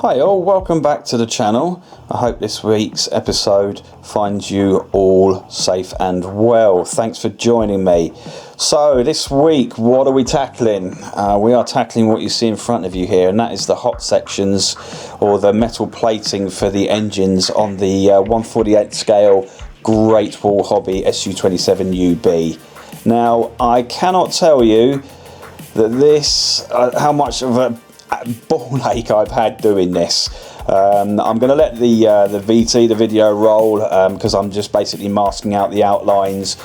Hi all, welcome back to the channel. I hope this week's episode finds you all safe and well. Thanks for joining me. So this week, what are we tackling? We are tackling what you see in front of you here, and that is the hot sections or the metal plating for the engines on the 1/48 scale Great Wall Hobby SU-27UB. Now, I cannot tell you that this, how much of a ball ache I've had doing this. I'm going to let the video roll because I'm just basically masking out the outlines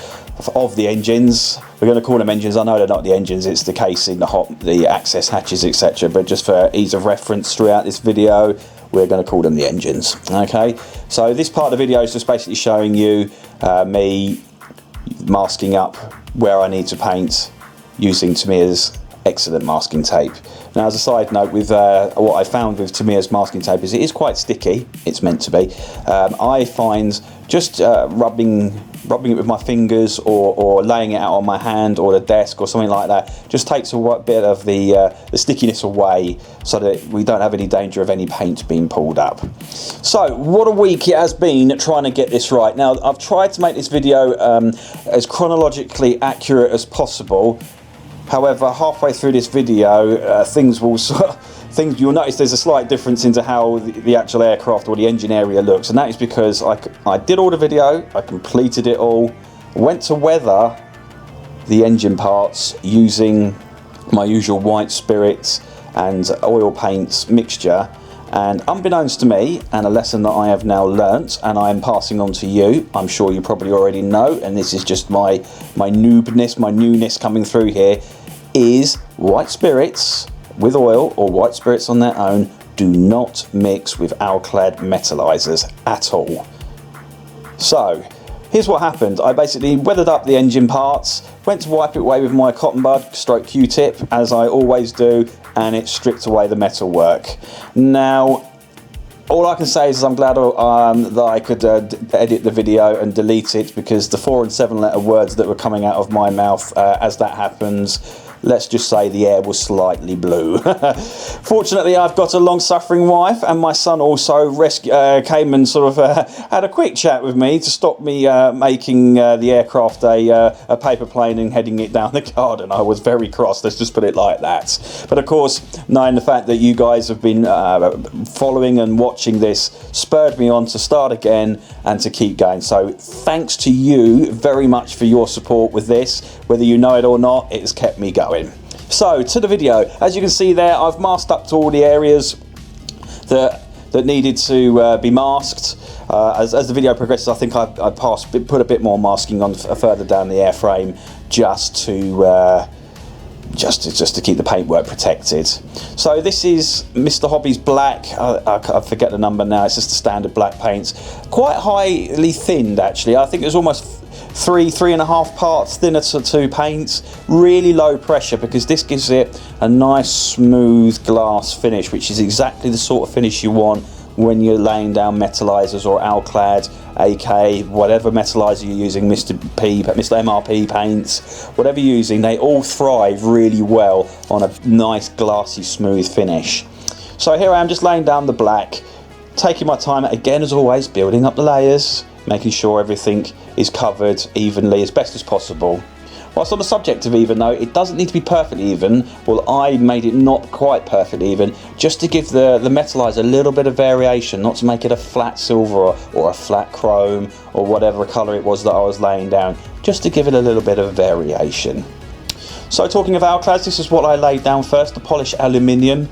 of the engines. We're going to call them engines. I know they're not the engines, it's the casing, the access hatches, etc. But just for ease of reference throughout this video, we're going to call them the engines. Okay, so this part of the video is just basically showing you me masking up where I need to paint using Tamiya's excellent masking tape. Now, as a side note, with what I found with Tamiya's masking tape is it is quite sticky. It's meant to be. I find just rubbing it with my fingers or laying it out on my hand or the desk or something like that just takes a bit of the stickiness away, so that we don't have any danger of any paint being pulled up. So what a week it has been trying to get this right. Now, I've tried to make this video as chronologically accurate as possible. However, halfway through this video, you'll notice there's a slight difference into how the actual aircraft or the engine area looks, and that is because I did all the video, I completed it all, went to weather the engine parts using my usual white spirits and oil paints mixture, and unbeknownst to me, and a lesson that I have now learnt and I am passing on to you, I'm sure you probably already know, and this is just my noobness, my newness coming through here, is white spirits with oil or white spirits on their own do not mix with Alclad metallizers at all. So here's what happened. I basically weathered up the engine parts, went to wipe it away with my cotton bud stroke Q-tip as I always do, and it stripped away the metal work. Now, all I can say is I'm glad that I could edit the video and delete it, because the 4 and 7 letter words that were coming out of my mouth as that happens, let's just say the air was slightly blue. Fortunately, I've got a long-suffering wife, and my son also came and sort of had a quick chat with me to stop me making the aircraft a paper plane and heading it down the garden. I was very cross, let's just put it like that. But of course, knowing the fact that you guys have been following and watching this spurred me on to start again and to keep going. So thanks to you very much for your support with this. Whether you know it or not, it has kept me going. So to the video, as you can see there, I've masked up to all the areas that needed to be masked. As the video progresses, I think I put a bit more masking on further down the airframe just to keep the paintwork protected. So this is Mr. Hobby's black. I forget the number now. It's just the standard black paints. Quite highly thinned, actually. I think it was almost 3.5 parts thinner to paint. Really low pressure, because this gives it a nice smooth glass finish, which is exactly the sort of finish you want when you're laying down metallizers or Alclad, AK, whatever metallizer you're using, Mr. MRP paints, whatever you're using, they all thrive really well on a nice glassy smooth finish. So here I am just laying down the black, taking my time, again as always, building up the layers, making sure everything is covered evenly as best as possible. Whilst on the subject of even, though, it doesn't need to be perfectly even. Well, I made it not quite perfectly even, just to give the metallizer a little bit of variation, not to make it a flat silver or a flat chrome or whatever colour it was that I was laying down, just to give it a little bit of variation. So talking of Alclads, this is what I laid down first, the polished aluminium.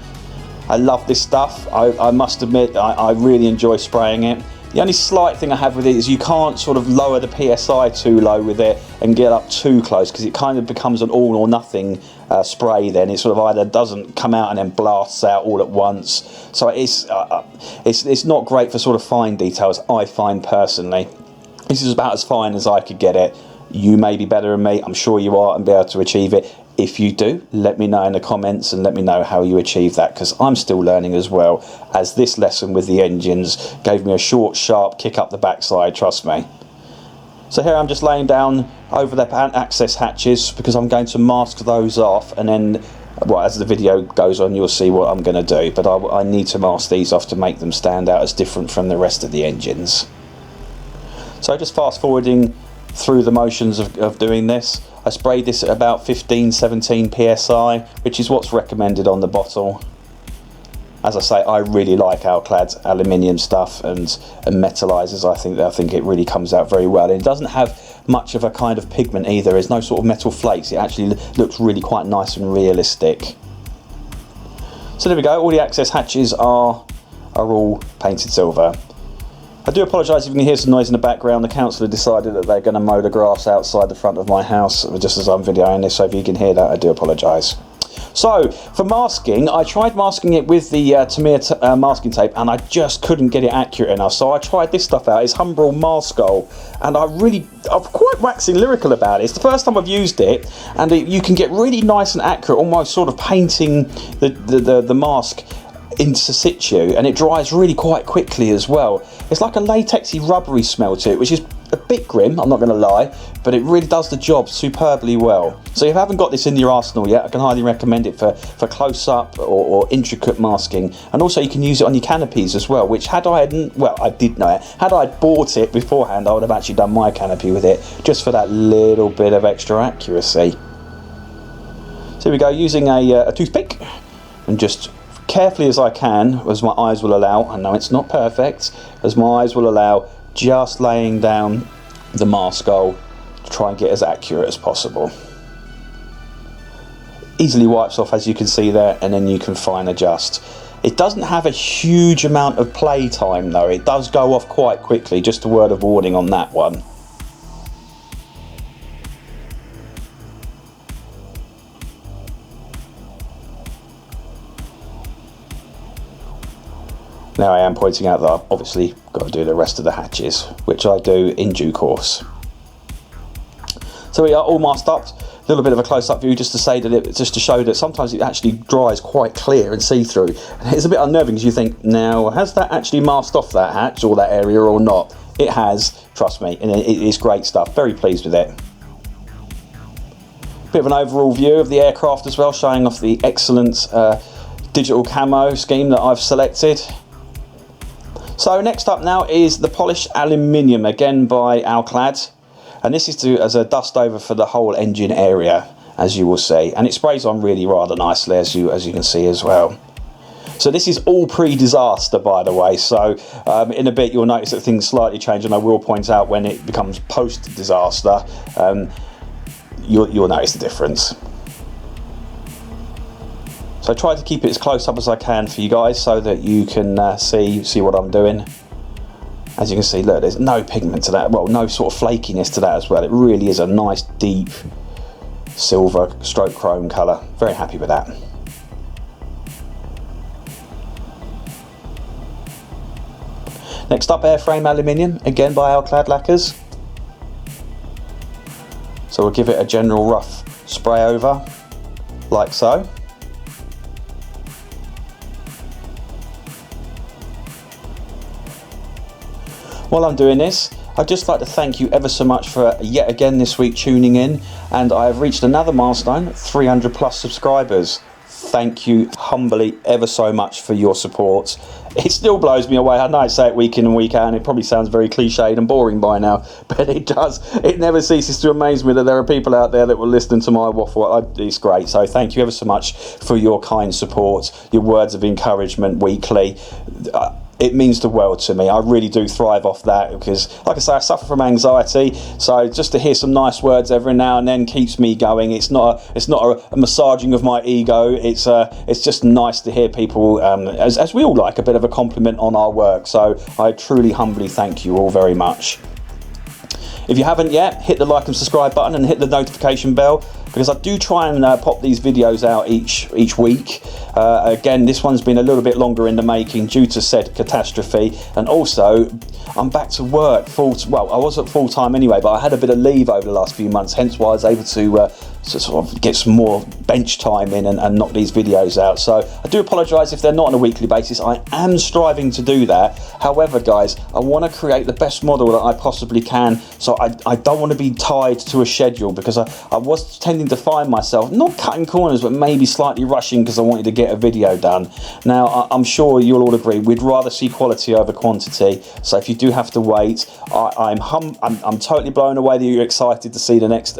I love this stuff. I must admit, I really enjoy spraying it. The only slight thing I have with it is you can't sort of lower the PSI too low with it and get up too close, because it kind of becomes an all or nothing spray then. It sort of either doesn't come out and then blasts out all at once. So it's not great for sort of fine details, I find personally. This is about as fine as I could get it. You may be better than me, I'm sure you are, and be able to achieve it. If you do, let me know in the comments and let me know how you achieve that, because I'm still learning as well, as this lesson with the engines gave me a short, sharp kick up the backside, trust me. So here I'm just laying down over the access hatches, because I'm going to mask those off and then well, as the video goes on, you'll see what I'm going to do, but I need to mask these off to make them stand out as different from the rest of the engines. So just fast forwarding through the motions of doing this, I sprayed this at about 15-17 psi, which is what's recommended on the bottle. As I say, I really like Alclad's aluminium stuff and metallizers. I think it really comes out very well. And it doesn't have much of a kind of pigment either. There's no sort of metal flakes. It actually looks really quite nice and realistic. So there we go. All the access hatches are all painted silver. I do apologise if you can hear some noise in the background. The council have decided that they're going to mow the grass outside the front of my house just as I'm videoing this, so if you can hear that, I do apologise. So for masking, I tried masking it with the Tamiya masking tape, and I just couldn't get it accurate enough. So I tried this stuff out. It's Humbrol Maskol, and I'm quite waxing lyrical about it. It's the first time I've used it, and you can get really nice and accurate, almost sort of painting the mask into situ, and it dries really quite quickly as well. It's like a latexy rubbery smell to it, which is a bit grim, I'm not going to lie, but it really does the job superbly well. So if you haven't got this in your arsenal yet, I can highly recommend it for close-up or intricate masking. And also you can use it on your canopies as well, which I did know it. Had I bought it beforehand, I would have actually done my canopy with it, just for that little bit of extra accuracy. So here we go, using a toothpick, and just carefully as I can, as my eyes will allow, I know it's not perfect, as my eyes will allow, just laying down the Maskol to try and get as accurate as possible. Easily wipes off, as you can see there, and then you can fine adjust. It doesn't have a huge amount of play time though, it does go off quite quickly, just a word of warning on that one. Now I am pointing out that I've obviously got to do the rest of the hatches, which I do in due course. So we are all masked up. A little bit of a close-up view just to show that sometimes it actually dries quite clear and see-through. And it's a bit unnerving because you think, now has that actually masked off that hatch or that area or not? It has, trust me, and it is great stuff. Very pleased with it. Bit of an overall view of the aircraft as well, showing off the excellent digital camo scheme that I've selected. So next up now is the polished aluminium, again by Alclad, and this is as a dust over for the whole engine area, as you will see, and it sprays on really rather nicely, as you can see as well. So this is all pre-disaster, by the way, so in a bit you'll notice that things slightly change, and I will point out when it becomes post-disaster, you'll notice the difference. So I try to keep it as close up as I can for you guys so that you can see what I'm doing. As you can see, look, there's no pigment to that, well, no sort of flakiness to that as well. It really is a nice deep silver stroke chrome colour. Very happy with that. Next up, airframe aluminium, again by Alclad lacquers. So we'll give it a general rough spray over, like so. While I'm doing this, I'd just like to thank you ever so much for yet again this week tuning in, and I have reached another milestone, 300 plus subscribers. Thank you humbly ever so much for your support. It still blows me away. I know I say it week in and week out, and it probably sounds very cliched and boring by now, but it does. It never ceases to amaze me that there are people out there that will listen to my waffle. It's great. So thank you ever so much for your kind support, your words of encouragement weekly. It means the world to me. I really do thrive off that because, like I say, I suffer from anxiety. So just to hear some nice words every now and then keeps me going. It's not a massaging of my ego. It's just nice to hear people, as we all like, a bit of a compliment on our work. So I truly, humbly thank you all very much. If you haven't yet, hit the like and subscribe button and hit the notification bell, because I do try and pop these videos out each week. Again, this one's been a little bit longer in the making due to said catastrophe, and also I'm back to work well, I was at full time anyway, but I had a bit of leave over the last few months, hence why I was able to to sort of get some more bench time in and knock these videos out. So I do apologise if they're not on a weekly basis. I am striving to do that. However, guys, I want to create the best model that I possibly can, so I don't want to be tied to a schedule, because I was tending to find myself not cutting corners but maybe slightly rushing because I wanted to get a video done. Now I'm sure you'll all agree we'd rather see quality over quantity, so if you do have to wait, I'm totally blown away that you're excited to see the next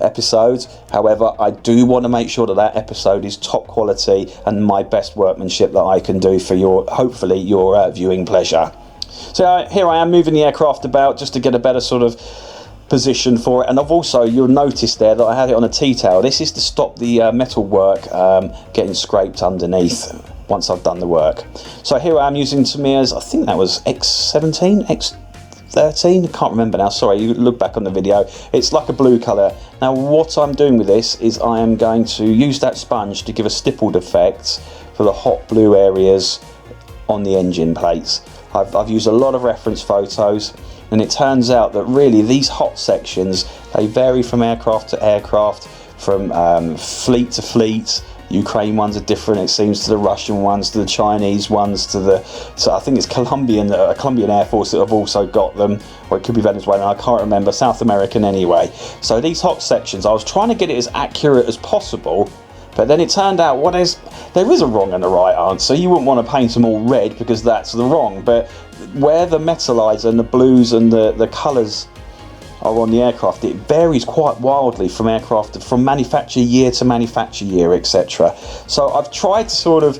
episode. However, I do want to make sure that that episode is top quality and my best workmanship that I can do for hopefully your viewing pleasure. So here I am moving the aircraft about just to get a better sort of position for it, and I've also, you'll notice there that I had it on a T-tail. This is to stop the metal work getting scraped underneath once I've done the work. So here I am using Tamiya's, I think that was X17, X13, I can't remember now, sorry, you look back on the video. It's like a blue colour. Now what I'm doing with this is I am going to use that sponge to give a stippled effect for the hot blue areas on the engine plates. I've used a lot of reference photos, and it turns out that really these hot sections, they vary from aircraft to aircraft, from fleet to fleet. Ukraine ones are different, it seems, to the Russian ones, to the Chinese ones, so I think it's Colombian Air Force that have also got them, or it could be Venezuelan, I can't remember, South American anyway. So these hot sections, I was trying to get it as accurate as possible, but then it turned out there is a wrong and a right answer. You wouldn't want to paint them all red because that's the wrong, but where the metallizer and the blues and the colours are on the aircraft, it varies quite wildly from aircraft, from manufacture year to manufacture year, etc. So I've tried sort of,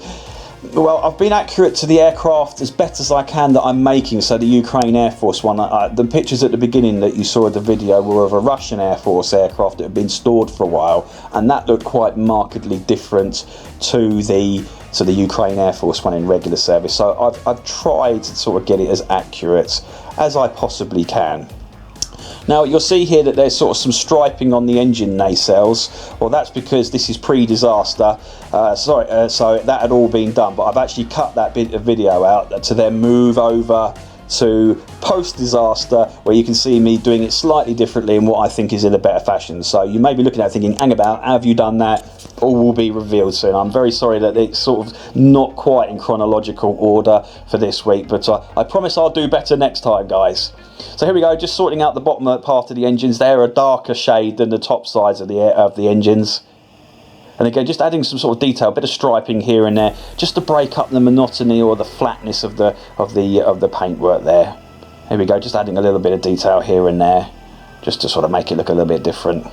well, I've been accurate to the aircraft as best as I can that I'm making. So the Ukraine Air Force one, the pictures at the beginning that you saw of the video were of a Russian Air Force aircraft that had been stored for a while, and that looked quite markedly different to the Ukraine Air Force one in regular service. So I've tried to sort of get it as accurate as I possibly can. Now you'll see here that there's sort of some striping on the engine nacelles. Well, that's because this is pre-disaster. So that had all been done, but I've actually cut that bit of video out to then move over to post-disaster, where you can see me doing it slightly differently in what I think is in a better fashion. So you may be looking at it thinking, hang about, how have you done that? All will be revealed soon. I'm very sorry that it's sort of not quite in chronological order for this week, but I promise I'll do better next time, guys. So here we go, just sorting out the bottom part of the engines. They're a darker shade than the top sides of the engines. And again, just adding some sort of detail, a bit of striping here and there, just to break up the monotony or the flatness of the paintwork there. Here we go, just adding a little bit of detail here and there, just to sort of make it look a little bit different.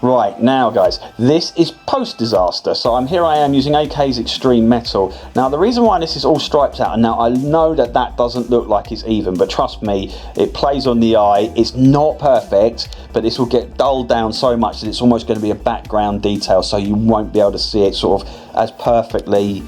Right, now guys, this is post-disaster, so I am using AK's Extreme Metal. Now the reason why this is all striped out, and now I know that doesn't look like it's even, but trust me, it plays on the eye. It's not perfect, but this will get dulled down so much that it's almost going to be a background detail, so you won't be able to see it sort of as perfectly.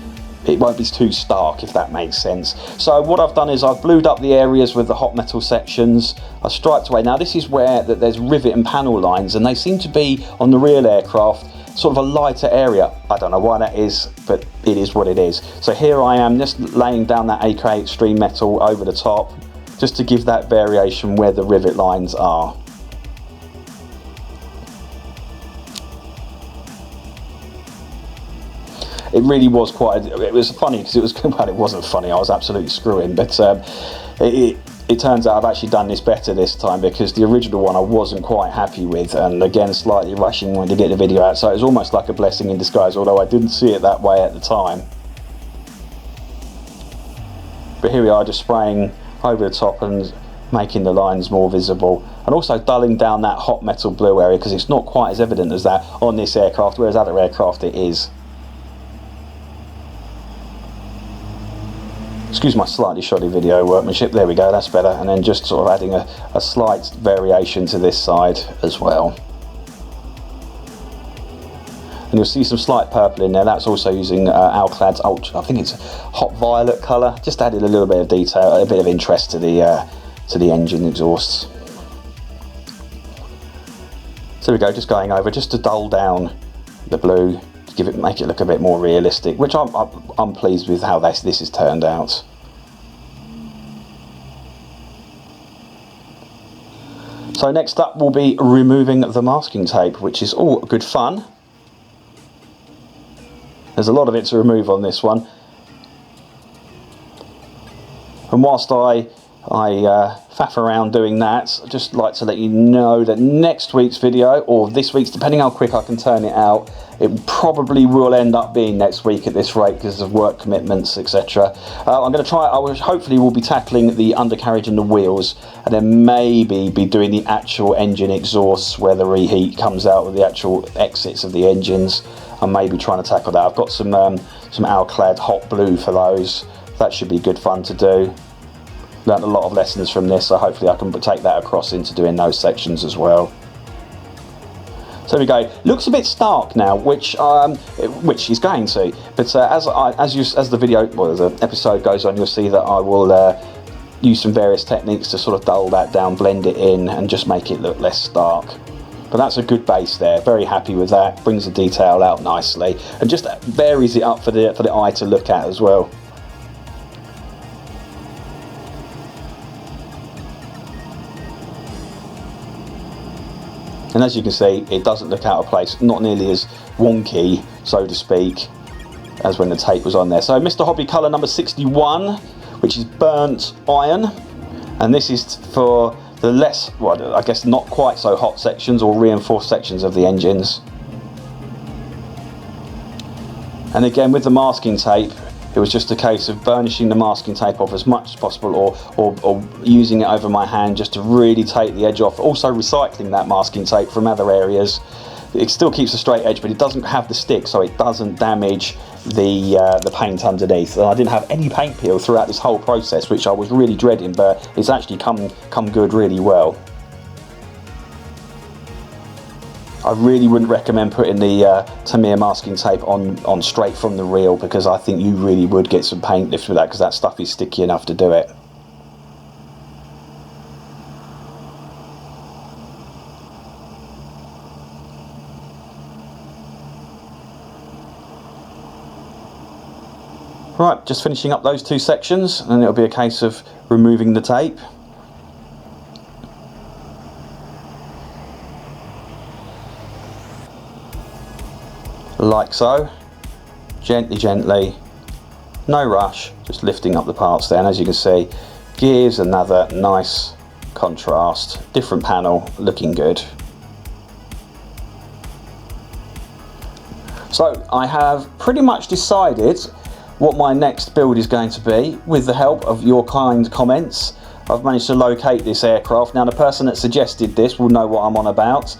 It won't be too stark, if that makes sense. So what I've done is I've blued up the areas with the hot metal sections. I've striped away. Now this is where there's rivet and panel lines, and they seem to be on the real aircraft sort of a lighter area. I don't know why that is, but it is what it is. So here I am just laying down that AK Extreme Metal over the top, just to give that variation where the rivet lines are. It really was it was funny because it was, well, it wasn't funny, I was absolutely screwing, but it turns out I've actually done this better this time, because the original one I wasn't quite happy with, and again slightly rushing when to get the video out, so it was almost like a blessing in disguise, although I didn't see it that way at the time. But here we are, just spraying over the top and making the lines more visible, and also dulling down that hot metal blue area, because it's not quite as evident as that on this aircraft, whereas other aircraft it is. Excuse my slightly shoddy video workmanship, there we go, that's better. And then just sort of adding a slight variation to this side as well. And you'll see some slight purple in there, that's also using Alclad's Ultra, I think it's hot violet colour, just added a little bit of detail, a bit of interest to the engine exhausts. So we go, just going over just to dull down the blue, to make it look a bit more realistic, which I'm pleased with how this has turned out. So next up will be removing the masking tape, which is all good fun. There's a lot of it to remove on this one. And whilst I faff around doing that, I'd just like to let you know that next week's video, or this week's, depending how quick I can turn it out, it probably will end up being next week at this rate because of work commitments, etc. I'm going to try, hopefully we'll be tackling the undercarriage and the wheels, and then maybe be doing the actual engine exhausts where the reheat comes out with the actual exits of the engines. I'm maybe trying to tackle that. I've got some Alclad hot blue for those. That should be good fun to do. Learned a lot of lessons from this, so hopefully I can take that across into doing those sections as well. So there we go. Looks a bit stark now, which is going to. But as the video, well, the episode goes on, you'll see that I will use some various techniques to sort of dull that down, blend it in, and just make it look less stark. But that's a good base there. Very happy with that. Brings the detail out nicely, and just varies it up for the eye to look at as well. And as you can see, it doesn't look out of place, not nearly as wonky, so to speak, as when the tape was on there. So Mr. Hobby colour number 61, which is burnt iron, and this is for the less, well, I guess not quite so hot sections or reinforced sections of the engines. And again, with the masking tape, it was just a case of burnishing the masking tape off as much as possible, or using it over my hand just to really take the edge off. Also recycling that masking tape from other areas. It still keeps a straight edge, but it doesn't have the stick, so it doesn't damage the paint underneath. And I didn't have any paint peel throughout this whole process, which I was really dreading, but it's actually come good really well. I really wouldn't recommend putting the Tamiya masking tape on straight from the reel, because I think you really would get some paint lift with that, because that stuff is sticky enough to do it. Right, just finishing up those two sections, and it'll be a case of removing the tape. Like so, gently, no rush, just lifting up the parts there, and as you can see, gives another nice contrast, different panel, looking good. So I have pretty much decided what my next build is going to be, with the help of your kind comments. I've managed to locate this aircraft. Now the person that suggested this will know what I'm on about.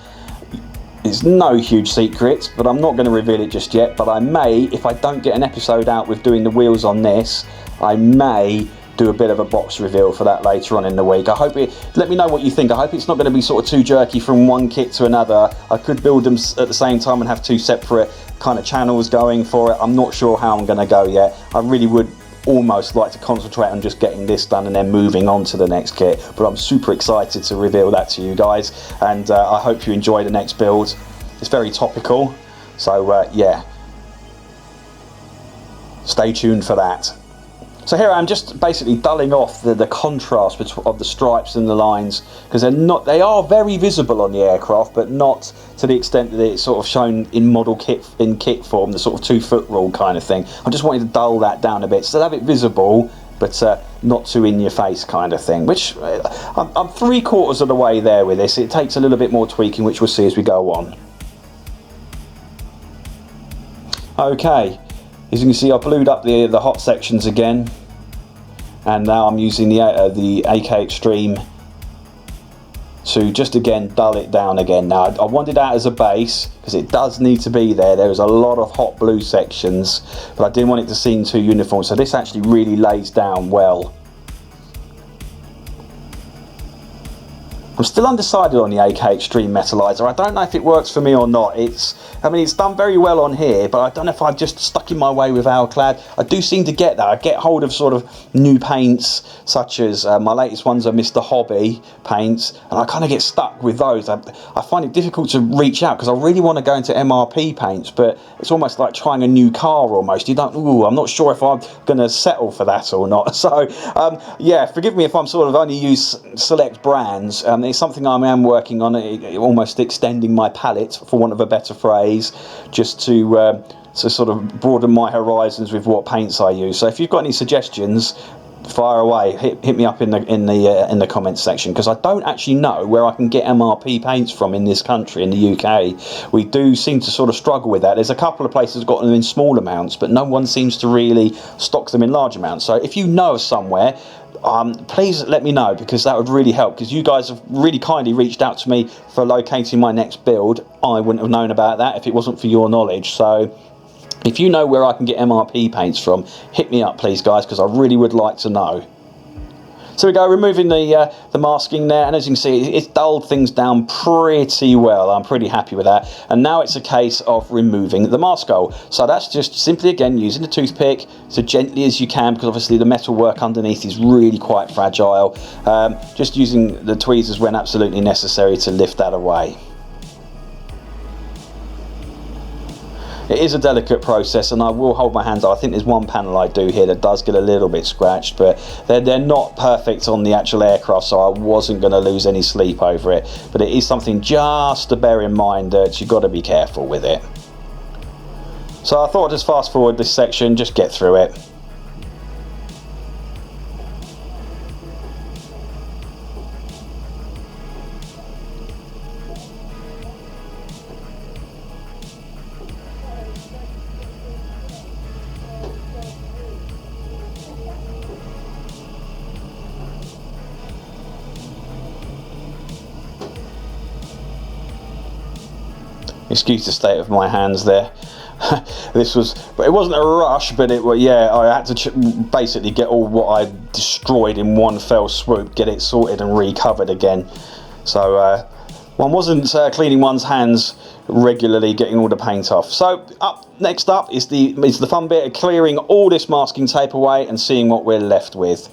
It's no huge secret, but I'm not going to reveal it just yet. But I may, if I don't get an episode out with doing the wheels on this, I may do a bit of a box reveal for that later on in the week. I hope let me know what you think. I hope it's not going to be sort of too jerky from one kit to another. I could build them at the same time and have two separate kind of channels going for it. I'm not sure how I'm going to go yet. I really would almost like to concentrate on just getting this done and then moving on to the next kit, but I'm super excited to reveal that to you guys, and I hope you enjoy the next build. It's very topical, so yeah, stay tuned for that. So here I am, just basically dulling off the contrast of the stripes and the lines, because they are very visible on the aircraft, but not to the extent that it's sort of shown in model kit form, the sort of 2-foot rule kind of thing. I just wanted to dull that down a bit, still have it visible, but not too in your face kind of thing, which I'm 3/4 of the way there with this. It takes a little bit more tweaking, which we'll see as we go on. Okay, as you can see, I blued up the hot sections again, and now I'm using the AK Extreme to just again dull it down again. Now I wanted that as a base because it does need to be there. There is a lot of hot blue sections, but I didn't want it to seem too uniform, so this actually really lays down well. I'm still undecided on the AK Extreme Metallizer. I don't know if it works for me or not. I mean, it's done very well on here, but I don't know if I've just stuck in my way with Alclad. I do seem to get that. I get hold of sort of new paints, such as my latest ones are Mr. Hobby paints, and I kind of get stuck with those. I find it difficult to reach out because I really want to go into MRP paints, but it's almost like trying a new car almost. You don't, ooh, I'm not sure if I'm going to settle for that or not. So, yeah, forgive me if I'm sort of only use select brands. It's something I am working on, almost extending my palette, for want of a better phrase, just to sort of broaden my horizons with what paints I use. So if you've got any suggestions, fire away. Hit me up in the comments section, because I don't actually know where I can get MRP paints from in this country, in the UK. We do seem to sort of struggle with that. There's a couple of places that got them in small amounts, but no one seems to really stock them in large amounts. So if you know of somewhere, please let me know, because that would really help, because you guys have really kindly reached out to me for locating my next build. I wouldn't have known about that if it wasn't for your knowledge. So if you know where I can get MRP paints from, hit me up please guys, because I really would like to know. So we go, removing the masking there, and as you can see, it's dulled things down pretty well. I'm pretty happy with that. And now it's a case of removing the mask hole. So that's just simply, again, using the toothpick so gently as you can, because obviously the metal work underneath is really quite fragile. Just using the tweezers when absolutely necessary to lift that away. It is a delicate process, and I will hold my hands up. I think there's one panel I do here that does get a little bit scratched, but they're not perfect on the actual aircraft, so I wasn't going to lose any sleep over it. But it is something just to bear in mind that you've got to be careful with it. So I thought I'd just fast forward this section, just get through it. Excuse the state of my hands there. It wasn't a rush, but yeah, I had to basically get all what I destroyed in one fell swoop, get it sorted and recovered again. So one wasn't cleaning one's hands regularly, getting all the paint off. So next up is the fun bit of clearing all this masking tape away and seeing what we're left with.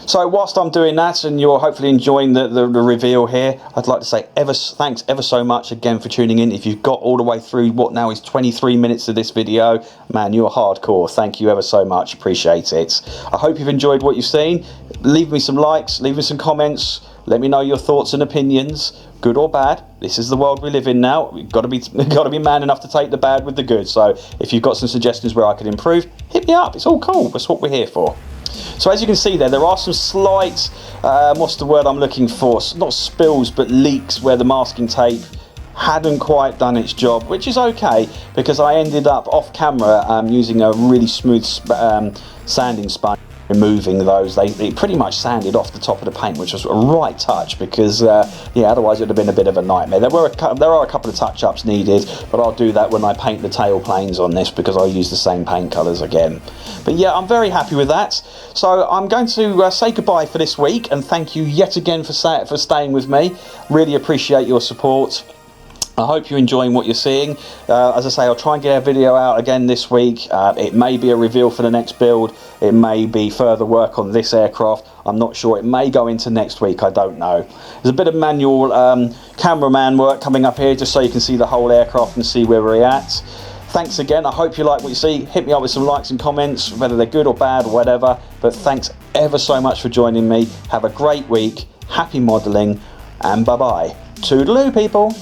So whilst I'm doing that, and you're hopefully enjoying the reveal here, I'd like to say thanks ever so much again for tuning in. If you've got all the way through what now is 23 minutes of this video, man, you're hardcore. Thank you ever so much. Appreciate it. I hope you've enjoyed what you've seen. Leave me some likes, leave me some comments. Let me know your thoughts and opinions, good or bad. This is the world we live in now. We've got to be man enough to take the bad with the good. So if you've got some suggestions where I could improve, hit me up. It's all cool. That's what we're here for. So as you can see there are some slight, what's the word I'm looking for? Not spills, but leaks where the masking tape hadn't quite done its job, which is okay, because I ended up off camera using a really smooth sanding sponge, removing those. They pretty much sanded off the top of the paint, which was a right touch, because yeah, otherwise it would have been a bit of a nightmare. There are a couple of touch-ups needed, but I'll do that when I paint the tail planes on this, because I'll use the same paint colours again. But yeah, I'm very happy with that. So I'm going to say goodbye for this week, and thank you yet again for staying with me. Really appreciate your support. I hope you're enjoying what you're seeing. As I say, I'll try and get a video out again this week. It may be a reveal for the next build. It may be further work on this aircraft. I'm not sure. It may go into next week. I don't know. There's a bit of manual cameraman work coming up here, just so you can see the whole aircraft and see where we're at. Thanks again. I hope you like what you see. Hit me up with some likes and comments, whether they're good or bad or whatever. But thanks ever so much for joining me. Have a great week. Happy modelling. And bye-bye. Toodaloo, people.